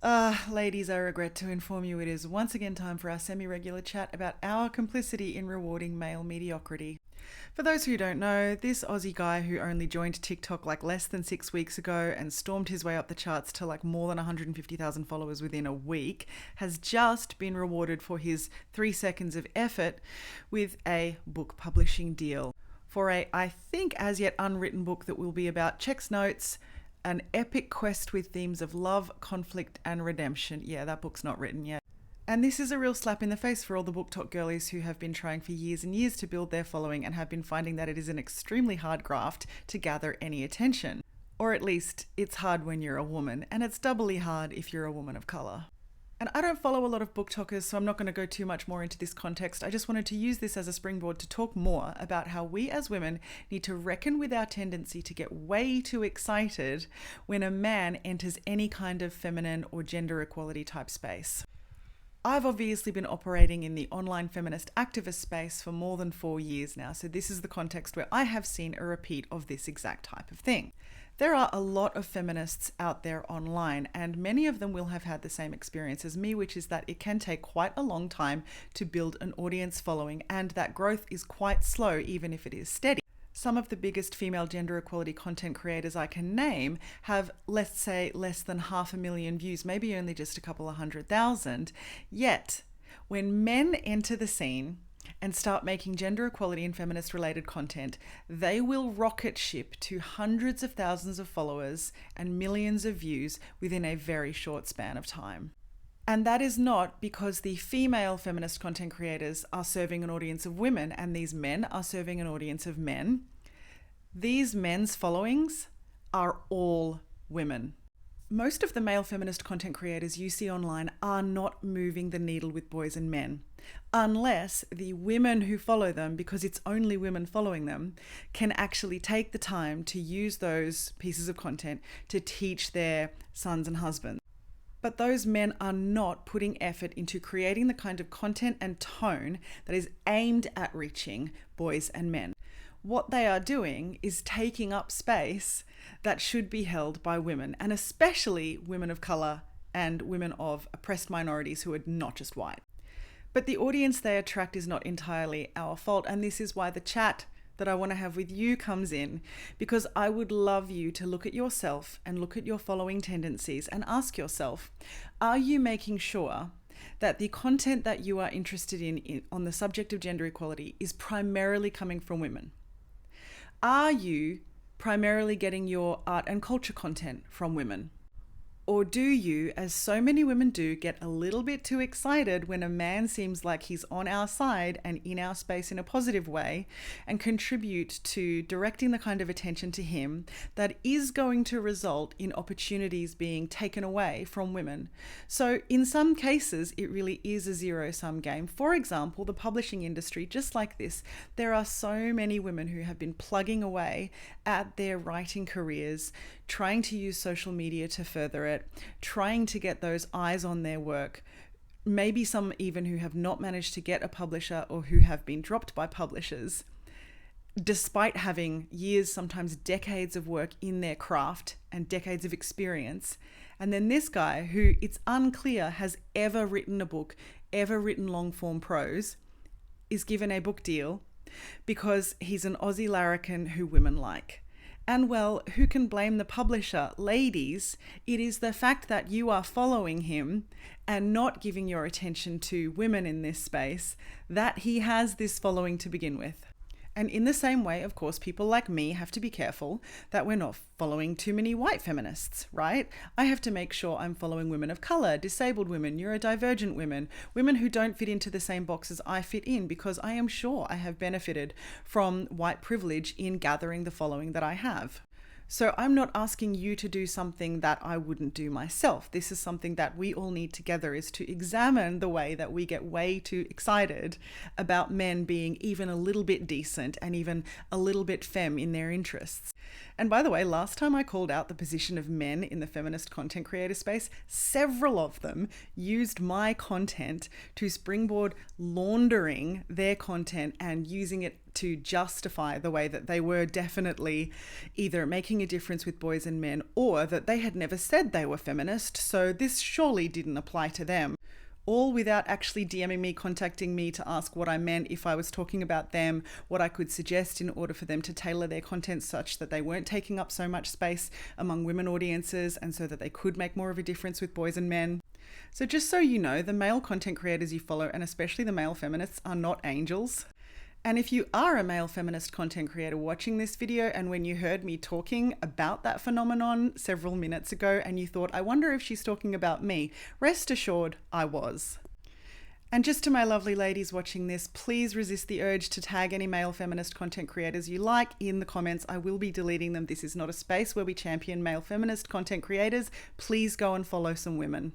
Ladies, I regret to inform you it is once again time for our semi-regular chat about our complicity in rewarding male mediocrity. For those who don't know, this Aussie guy who only joined TikTok like less than 6 weeks ago and stormed his way up the charts to like more than 150,000 followers within a week has just been rewarded for his 3 seconds of effort with a book publishing deal for a, I think, as yet unwritten book that will be about checks notes, an epic quest with themes of love, conflict, and redemption. Yeah, that book's not written yet. And this is a real slap in the face for all the BookTok girlies who have been trying for years and years to build their following and have been finding that it is an extremely hard graft to gather any attention. Or at least, it's hard when you're a woman, and it's doubly hard if you're a woman of colour. And I don't follow a lot of BookTokers, so I'm not going to go too much more into this context. I just wanted to use this as a springboard to talk more about how we as women need to reckon with our tendency to get way too excited when a man enters any kind of feminine or gender equality type space. I've obviously been operating in the online feminist activist space for more than 4 years now, so this is the context where I have seen a repeat of this exact type of thing. There are a lot of feminists out there online, and many of them will have had the same experience as me, which is that it can take quite a long time to build an audience following, and that growth is quite slow even if it is steady. Some of the biggest female gender equality content creators I can name have, let's say, less than 500,000 views, maybe only just a couple of 100,000. Yet, when men enter the scene and start making gender equality and feminist related content, they will rocket ship to hundreds of thousands of followers and millions of views within a very short span of time. And that is not because the female feminist content creators are serving an audience of women and these men are serving an audience of men. These men's followings are all women. Most of the male feminist content creators you see online are not moving the needle with boys and men, unless the women who follow them, because it's only women following them, can actually take the time to use those pieces of content to teach their sons and husbands. But those men are not putting effort into creating the kind of content and tone that is aimed at reaching boys and men. What they are doing is taking up space that should be held by women, and especially women of colour and women of oppressed minorities who are not just white. But the audience they attract is not entirely our fault, and this is why the chat that I want to have with you comes in, because I would love you to look at yourself and look at your following tendencies and ask yourself, are you making sure that the content that you are interested in on the subject of gender equality is primarily coming from women? Are you primarily getting your art and culture content from women? Or do you, as so many women do, get a little bit too excited when a man seems like he's on our side and in our space in a positive way, and contribute to directing the kind of attention to him that is going to result in opportunities being taken away from women? So in some cases, it really is a zero-sum game. For example, the publishing industry, just like this, there are so many women who have been plugging away at their writing careers, trying to use social media to further it, trying to get those eyes on their work. Maybe some even who have not managed to get a publisher or who have been dropped by publishers, despite having years, sometimes decades of work in their craft and decades of experience. And then this guy, who it's unclear has ever written a book, ever written long form prose, is given a book deal because he's an Aussie larrikin who women like. And well, who can blame the publisher? Ladies, it is the fact that you are following him and not giving your attention to women in this space that he has this following to begin with. And in the same way, of course, people like me have to be careful that we're not following too many white feminists, right? I have to make sure I'm following women of color, disabled women, neurodivergent women, women who don't fit into the same boxes I fit in, because I am sure I have benefited from white privilege in gathering the following that I have. So I'm not asking you to do something that I wouldn't do myself. This is something that we all need together, is to examine the way that we get way too excited about men being even a little bit decent and even a little bit femme in their interests. And by the way, last time I called out the position of men in the feminist content creator space, several of them used my content to springboard laundering their content and using it to justify the way that they were definitely either making a difference with boys and men or that they had never said they were feminist, so this surely didn't apply to them. All without actually DMing me, contacting me to ask what I meant, if I was talking about them, what I could suggest in order for them to tailor their content such that they weren't taking up so much space among women audiences and so that they could make more of a difference with boys and men. So just so you know, the male content creators you follow, and especially the male feminists, are not angels. And if you are a male feminist content creator watching this video, and when you heard me talking about that phenomenon several minutes ago and you thought, I wonder if she's talking about me, rest assured I was. And just to my lovely ladies watching this, please resist the urge to tag any male feminist content creators you like in the comments. I will be deleting them. This is not a space where we champion male feminist content creators. Please go and follow some women.